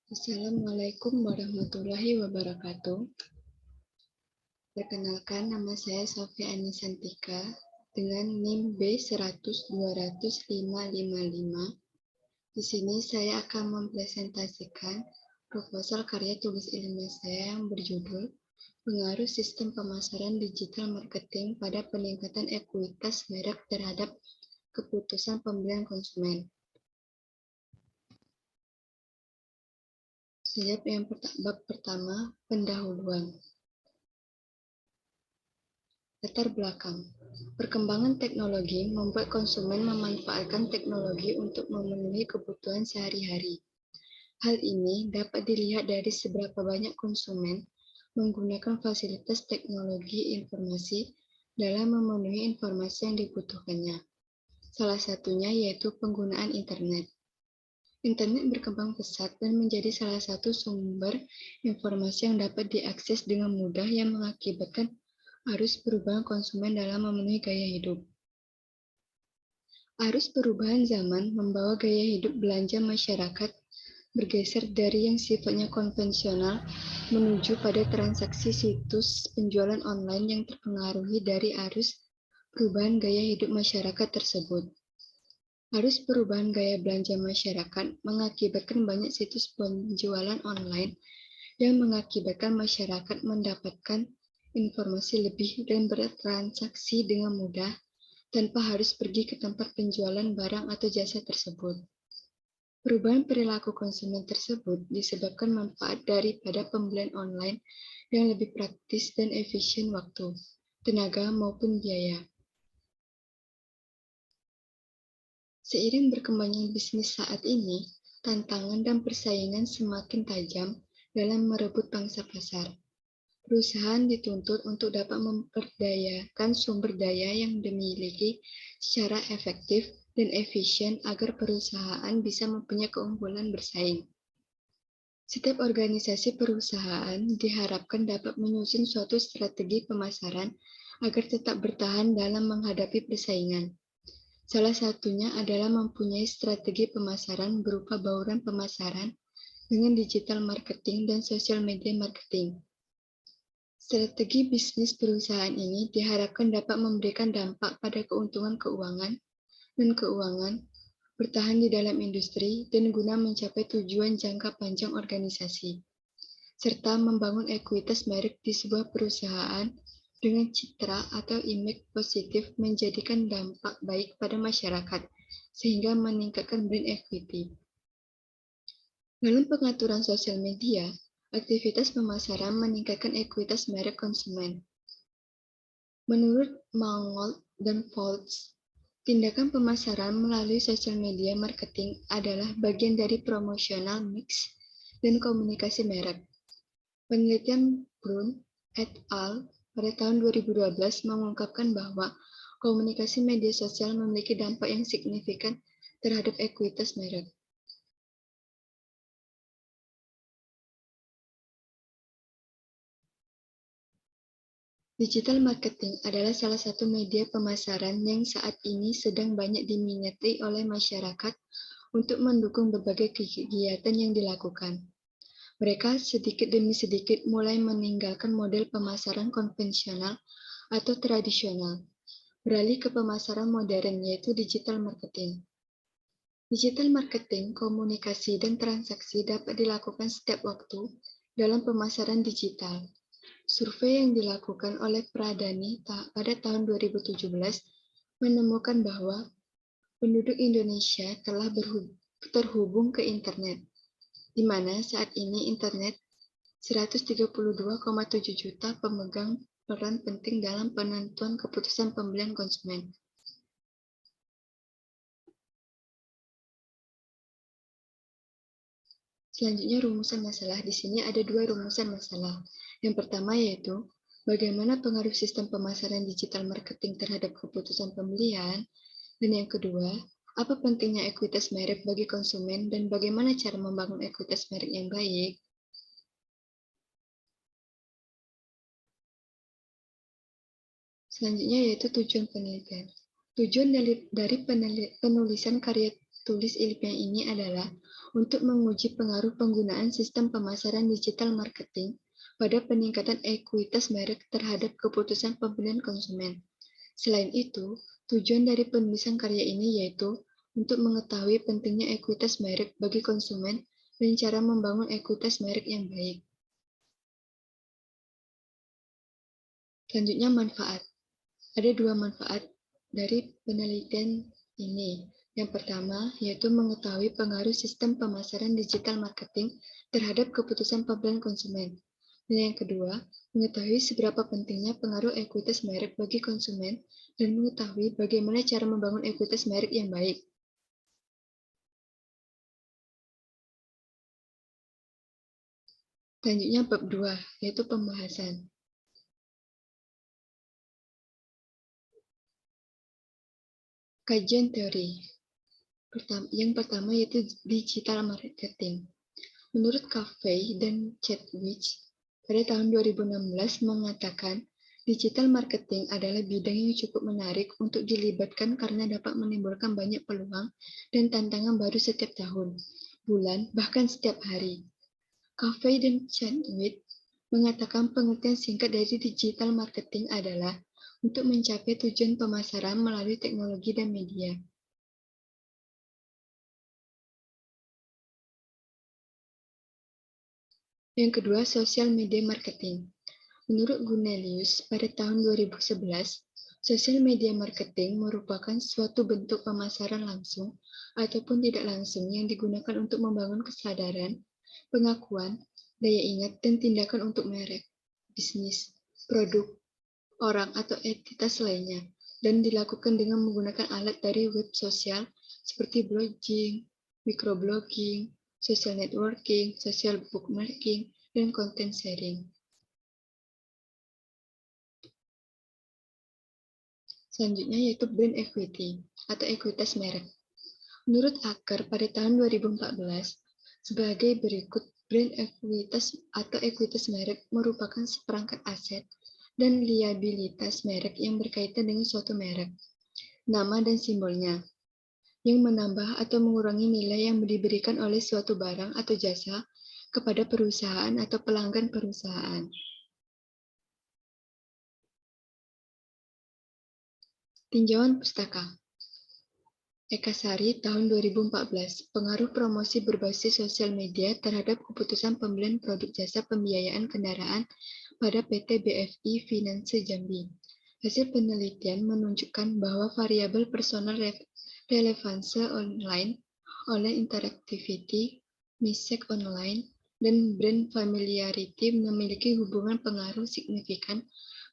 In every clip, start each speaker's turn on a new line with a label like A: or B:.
A: Assalamualaikum warahmatullahi wabarakatuh. Perkenalkan, nama saya Sofia Anisantika dengan NIM B100200555. Di sini saya akan mempresentasikan proposal karya tulis ilmiah saya yang berjudul Pengaruh Sistem Pemasaran Digital Marketing pada Peningkatan Ekuitas Merek Terhadap Keputusan Pembelian Konsumen. Bab pertama, pendahuluan. Latar belakang. Perkembangan teknologi membuat konsumen memanfaatkan teknologi untuk memenuhi kebutuhan sehari-hari. Hal ini dapat dilihat dari seberapa banyak konsumen menggunakan fasilitas teknologi informasi dalam memenuhi informasi yang dibutuhkannya. Salah satunya yaitu penggunaan internet. Internet berkembang pesat dan menjadi salah satu sumber informasi yang dapat diakses dengan mudah yang mengakibatkan arus perubahan konsumen dalam memenuhi gaya hidup. Arus perubahan zaman membawa gaya hidup belanja masyarakat bergeser dari yang sifatnya konvensional menuju pada transaksi situs penjualan online yang terpengaruhi dari arus perubahan gaya hidup masyarakat tersebut. Arus perubahan gaya belanja masyarakat mengakibatkan banyak situs penjualan online yang mengakibatkan masyarakat mendapatkan informasi lebih dan bertransaksi dengan mudah tanpa harus pergi ke tempat penjualan barang atau jasa tersebut. Perubahan perilaku konsumen tersebut disebabkan manfaat daripada pembelian online yang lebih praktis dan efisien waktu, tenaga, maupun biaya. Seiring berkembangnya bisnis saat ini, tantangan dan persaingan semakin tajam dalam merebut pangsa pasar. Perusahaan dituntut untuk dapat memperdayakan sumber daya yang dimiliki secara efektif dan efisien agar perusahaan bisa mempunyai keunggulan bersaing. Setiap organisasi perusahaan diharapkan dapat menyusun suatu strategi pemasaran agar tetap bertahan dalam menghadapi persaingan. Salah satunya adalah mempunyai strategi pemasaran berupa bauran pemasaran dengan digital marketing dan social media marketing. Strategi bisnis perusahaan ini diharapkan dapat memberikan dampak pada keuntungan keuangan dan keuangan, bertahan di dalam industri, dan guna mencapai tujuan jangka panjang organisasi, serta membangun ekuitas merek di sebuah perusahaan dengan citra atau image positif menjadikan dampak baik pada masyarakat, sehingga meningkatkan brand equity. Dalam pengaturan sosial media, aktivitas pemasaran meningkatkan ekuitas merek konsumen. Menurut Mangold dan Foltz, tindakan pemasaran melalui sosial media marketing adalah bagian dari promotional mix dan komunikasi merek. Penelitian Brun et al. Pada tahun 2012 mengungkapkan bahwa komunikasi media sosial memiliki dampak yang signifikan terhadap ekuitas merek. Digital marketing adalah salah satu media pemasaran yang saat ini sedang banyak diminati oleh masyarakat untuk mendukung berbagai kegiatan yang dilakukan. Mereka sedikit demi sedikit mulai meninggalkan model pemasaran konvensional atau tradisional, beralih ke pemasaran modern yaitu digital marketing. Digital marketing, komunikasi, dan transaksi dapat dilakukan setiap waktu dalam pemasaran digital. Survei yang dilakukan oleh Pradani pada tahun 2017 menemukan bahwa penduduk Indonesia telah terhubung ke internet, di mana saat ini internet 132,7 juta pemegang peran penting dalam penentuan keputusan pembelian konsumen. Selanjutnya rumusan masalah. Di sini ada dua rumusan masalah. Yang pertama yaitu bagaimana pengaruh sistem pemasaran digital marketing terhadap keputusan pembelian, dan yang kedua, apa pentingnya ekuitas merek bagi konsumen dan bagaimana cara membangun ekuitas merek yang baik. Selanjutnya yaitu tujuan penelitian. Tujuan dari penulisan karya tulis ilmiah ini adalah untuk menguji pengaruh penggunaan sistem pemasaran digital marketing pada peningkatan ekuitas merek terhadap keputusan pembelian konsumen. Selain itu, tujuan dari penulisan karya ini yaitu untuk mengetahui pentingnya ekuitas merek bagi konsumen dan cara membangun ekuitas merek yang baik. Selanjutnya manfaat. Ada dua manfaat dari penelitian ini. Yang pertama, yaitu mengetahui pengaruh sistem pemasaran digital marketing terhadap keputusan pembelian konsumen. Dan yang kedua, mengetahui seberapa pentingnya pengaruh ekuitas merek bagi konsumen dan mengetahui bagaimana cara membangun ekuitas merek yang baik. Selanjutnya bab 2, yaitu pembahasan. Kajian teori. Yang pertama yaitu digital marketing. Menurut Caffey dan Chadwick, pada tahun 2016 mengatakan, digital marketing adalah bidang yang cukup menarik untuk dilibatkan karena dapat menimbulkan banyak peluang dan tantangan baru setiap tahun, bulan, bahkan setiap hari. Caffey dan Chadwick mengatakan pengertian singkat dari digital marketing adalah untuk mencapai tujuan pemasaran melalui teknologi dan media. Yang kedua, social media marketing. Menurut Gunelius, pada tahun 2011, sosial media marketing merupakan suatu bentuk pemasaran langsung ataupun tidak langsung yang digunakan untuk membangun kesadaran, pengakuan, daya ingat, dan tindakan untuk merek, bisnis, produk, orang, atau entitas lainnya, dan dilakukan dengan menggunakan alat dari web sosial seperti blogging, microblogging, social networking, social bookmarking, dan content sharing. Selanjutnya yaitu brand equity atau ekuitas merek. Menurut Acker pada tahun 2014, sebagai berikut, brand ekuitas atau ekuitas merek merupakan seperangkat aset dan liabilitas merek yang berkaitan dengan suatu merek, nama dan simbolnya, yang menambah atau mengurangi nilai yang diberikan oleh suatu barang atau jasa kepada perusahaan atau pelanggan perusahaan. Tinjauan pustaka. Eka Sari, tahun 2014, pengaruh promosi berbasis sosial media terhadap keputusan pembelian produk jasa pembiayaan kendaraan pada PT BFI Finance Jambi. Hasil penelitian menunjukkan bahwa variabel personal relevansi online, online interactivity, misek online, dan brand familiarity memiliki hubungan pengaruh signifikan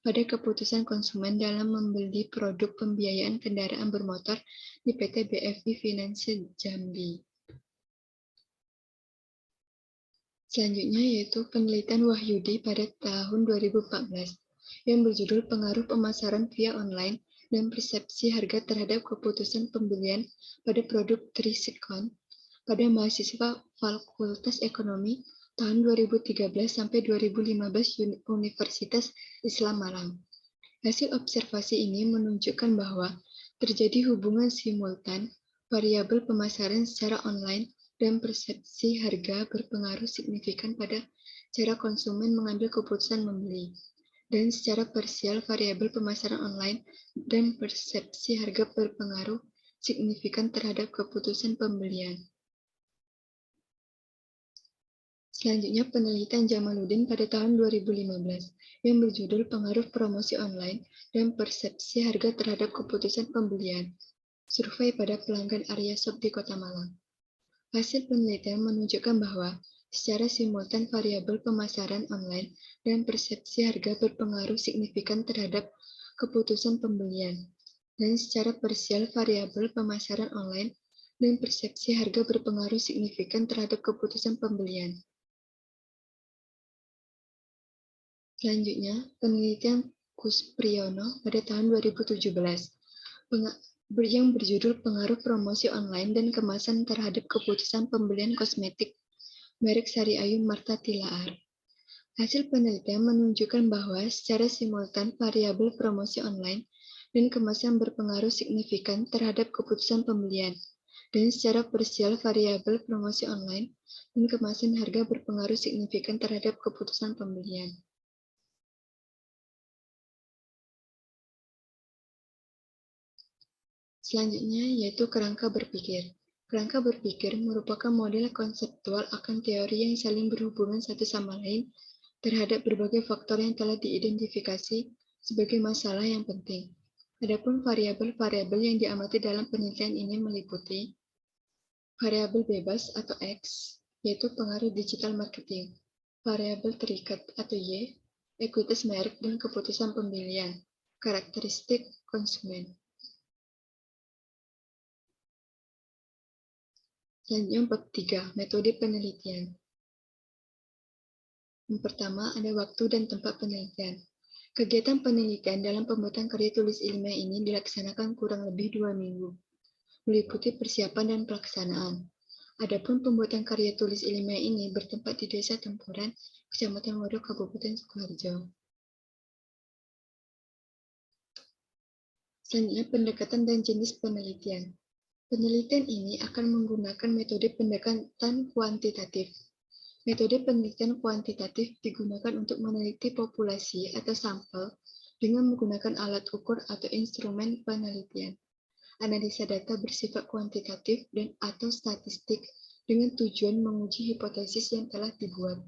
A: pada keputusan konsumen dalam membeli produk pembiayaan kendaraan bermotor di PT BFI Finance Jambi. Selanjutnya yaitu penelitian Wahyudi pada tahun 2014 yang berjudul Pengaruh Pemasaran via Online dan Persepsi Harga terhadap Keputusan Pembelian pada Produk Trisikon pada mahasiswa Fakultas Ekonomi tahun 2013 sampai 2015 Universitas Islam Malang. Hasil observasi ini menunjukkan bahwa terjadi hubungan simultan variabel pemasaran secara online dan persepsi harga berpengaruh signifikan pada cara konsumen mengambil keputusan membeli. Dan secara parsial variabel pemasaran online dan persepsi harga berpengaruh signifikan terhadap keputusan pembelian. Selanjutnya penelitian Jamaluddin pada tahun 2015 yang berjudul Pengaruh Promosi Online dan Persepsi Harga terhadap Keputusan Pembelian. Survei pada pelanggan Arya Shop di Kota Malang. Hasil penelitian menunjukkan bahwa secara simultan variabel pemasaran online dan persepsi harga berpengaruh signifikan terhadap keputusan pembelian. Dan secara parsial variabel pemasaran online dan persepsi harga berpengaruh signifikan terhadap keputusan pembelian. Selanjutnya, penelitian Kuspriyono pada tahun 2017 yang berjudul Pengaruh Promosi Online dan Kemasan terhadap Keputusan Pembelian Kosmetik merek Sari Ayu Martha Tilaar. Hasil penelitian menunjukkan bahwa secara simultan variabel promosi online dan kemasan berpengaruh signifikan terhadap keputusan pembelian. dan secara parsial variabel promosi online dan kemasan harga berpengaruh signifikan terhadap keputusan pembelian. Selanjutnya yaitu kerangka berpikir. Kerangka berpikir merupakan model konseptual akan teori yang saling berhubungan satu sama lain terhadap berbagai faktor yang telah diidentifikasi sebagai masalah yang penting. Adapun variabel-variabel yang diamati dalam penelitian ini meliputi variabel bebas atau X, yaitu pengaruh digital marketing, variabel terikat atau Y, ekuitas merek dan keputusan pembelian, karakteristik konsumen. Selanjutnya bab 3, metode penelitian. Yang pertama, ada waktu dan tempat penelitian. Kegiatan penelitian dalam pembuatan karya tulis ilmiah ini dilaksanakan kurang lebih 2 minggu, meliputi persiapan dan pelaksanaan. Adapun pembuatan karya tulis ilmiah ini bertempat di Desa Tempuran, Kecamatan Waduh, Kabupaten Sukoharjo. Selanjutnya, pendekatan dan jenis penelitian. Penelitian ini akan menggunakan metode pendekatan kuantitatif. Metode penelitian kuantitatif digunakan untuk meneliti populasi atau sampel dengan menggunakan alat ukur atau instrumen penelitian. Analisa data bersifat kuantitatif dan atau statistik dengan tujuan menguji hipotesis yang telah dibuat.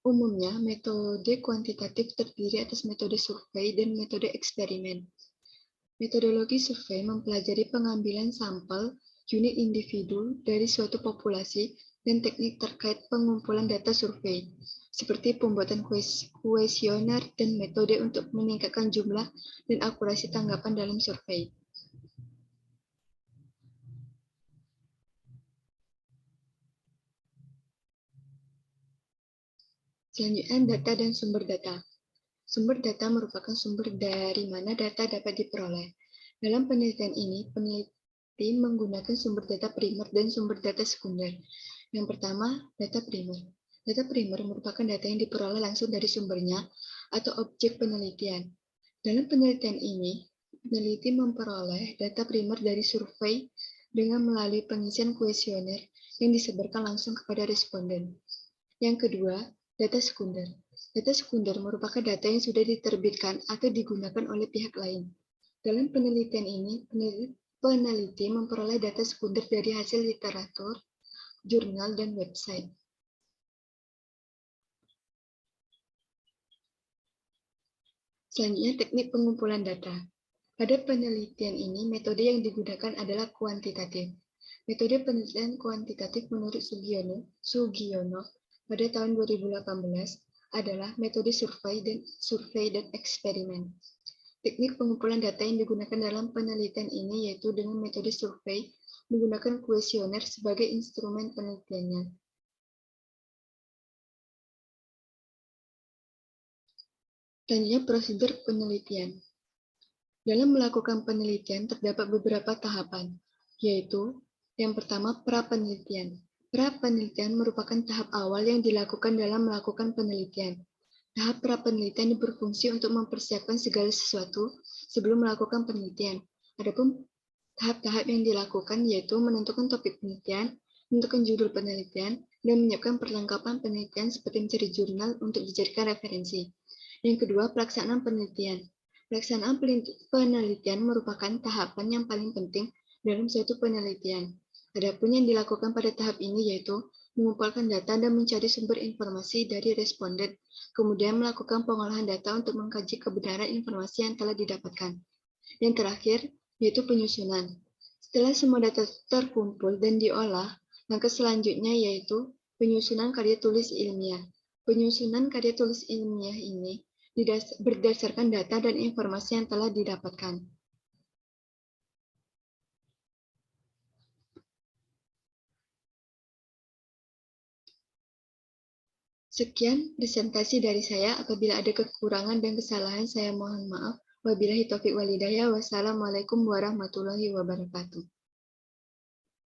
A: Umumnya, metode kuantitatif terdiri atas metode survei dan metode eksperimen. Metodologi survei mempelajari pengambilan sampel unit individu dari suatu populasi dan teknik terkait pengumpulan data survei, seperti pembuatan kuesioner dan metode untuk meningkatkan jumlah dan akurasi tanggapan dalam survei. Selanjutnya, data dan sumber data. Sumber data merupakan sumber dari mana data dapat diperoleh. Dalam penelitian ini, peneliti menggunakan sumber data primer dan sumber data sekunder. Yang pertama, data primer. Data primer merupakan data yang diperoleh langsung dari sumbernya atau objek penelitian. Dalam penelitian ini, peneliti memperoleh data primer dari survei dengan melalui pengisian kuesioner yang disebarkan langsung kepada responden. Yang kedua, data sekunder. Data sekunder merupakan data yang sudah diterbitkan atau digunakan oleh pihak lain. Dalam penelitian ini, peneliti memperoleh data sekunder dari hasil literatur, jurnal, dan website. Selanjutnya, teknik pengumpulan data. Pada penelitian ini, metode yang digunakan adalah kuantitatif. Metode penelitian kuantitatif menurut Sugiono pada tahun 2018 adalah metode survei dan eksperimen. Teknik pengumpulan data yang digunakan dalam penelitian ini yaitu dengan metode survei menggunakan kuesioner sebagai instrumen penelitiannya. Selanjutnya, prosedur penelitian. Dalam melakukan penelitian terdapat beberapa tahapan, yaitu yang pertama, pra-penelitian. Pra-penelitian merupakan tahap awal yang dilakukan dalam melakukan penelitian. Tahap pra-penelitian berfungsi untuk mempersiapkan segala sesuatu sebelum melakukan penelitian. Adapun tahap-tahap yang dilakukan yaitu menentukan topik penelitian, menentukan judul penelitian, dan menyiapkan perlengkapan penelitian seperti mencari jurnal untuk dijadikan referensi. Yang kedua, pelaksanaan penelitian. Pelaksanaan penelitian merupakan tahapan yang paling penting dalam suatu penelitian. Adapun yang dilakukan pada tahap ini yaitu mengumpulkan data dan mencari sumber informasi dari responden, kemudian melakukan pengolahan data untuk mengkaji kebenaran informasi yang telah didapatkan. Yang terakhir, yaitu penyusunan. Setelah semua data terkumpul dan diolah, langkah selanjutnya yaitu penyusunan karya tulis ilmiah. Penyusunan karya tulis ilmiah ini berdasarkan data dan informasi yang telah didapatkan. Sekian presentasi dari saya. Apabila ada kekurangan dan kesalahan, saya mohon maaf. Wabillahi taufiq walhidayah. Wassalamualaikum warahmatullahi wabarakatuh.